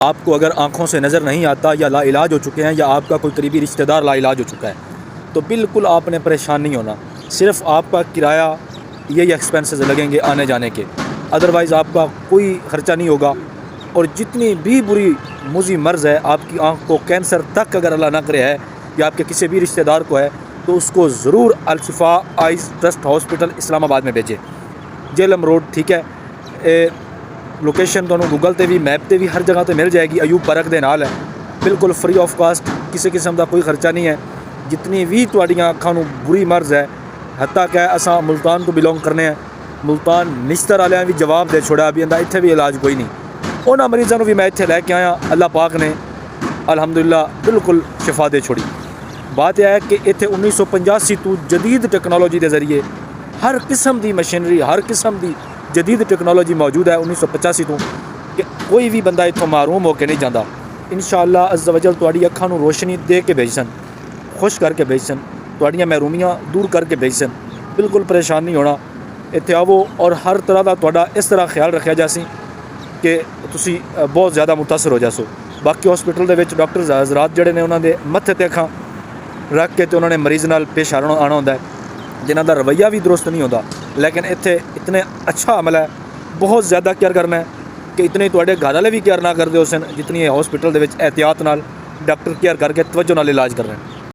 आपको अगर आँखों से नज़र नहीं आता या लाइलाज हो चुके हैं या आपका कोई करीबी रिश्तेदार लाइलाज हो चुका है, तो बिल्कुल आपने परेशान नहीं होना। सिर्फ़ आपका किराया यही एक्सपेंसेस लगेंगे आने जाने के, अदरवाइज़ आपका कोई ख़र्चा नहीं होगा। और जितनी भी बुरी मुझी मर्ज़ है, आपकी आँख को कैंसर तक अगर अल्लाह ना करे है या आपके किसी भी रिश्तेदार को है, तो उसको ज़रूर अल-शिफा आइज़ ट्रस्ट हॉस्पिटल इस्लामाबाद में भेजें। जेलम रोड, ठीक है। लोकेशन तुहानू गूगल ते भी मैप ते भी हर जगह ते मिल जाएगी। अयूब पार्क दे नाल है, बिल्कुल फ्री ऑफ कास्ट, किसी किस्म का कोई खर्चा नहीं है। जितनी भी तुहाड़ियां अखां नू बुरी मर्ज़ है, हत्ता कि असां मुल्तान तो बिलोंग करने हैं, मुल्तान निश्तर वालियां भी जवाब दे छोड़ा भी इत्थे भी इलाज कोई नहीं। उन्हां मरीज़ां नू भी मैं इत्थे लैके आया, अल्लाह पाक ने अल्हम्दुलिल्लाह बिल्कुल शिफा दे छोड़ी। बात यह है कि इत्थे 1985 तो जदीद टेक्नोलॉजी के जरिए हर किस्म की मशीनरी, हर किस्म की जदीद टेक्नोलॉजी मौजूद है 1985 तो, कि कोई भी बंदा इत्थों महरूम होकर नहीं जाता। इंशाअल्लाह अज़्ज़ा वजल तुहाड़ी अखां नू रोशनी दे के भेजसन, खुश करके भेजसन, तुहाड़ियां महरूमियां दूर करके भेजसन। बिल्कुल परेशान नहीं होना, इत्थे आवो और हर तरह का तुहाड़ा इस तरह ख्याल रखा जासी कि तुसी बहुत ज़्यादा मुतासर हो जासो। बाकी हॉस्पिटल दे विच डॉक्टर हज़रात जिहड़े ने उन्हां दे मत्थे ते अखां रख के तो उन्होंने मरीज़ नाल पेश आना होंदा है, जिन्हां दा रवैया भी दुरुस्त नहीं होता। लेकिन इत्थे इतने अच्छा अमल है, बहुत ज़्यादा केयर करना है कि इतने तुहाडे घर वाले भी केयर ना करदे हो सन जितनी हॉस्पिटल दे विच एहतियात नाल डॉक्टर केयर करके तवज्जो नाल इलाज कर रहे हैं।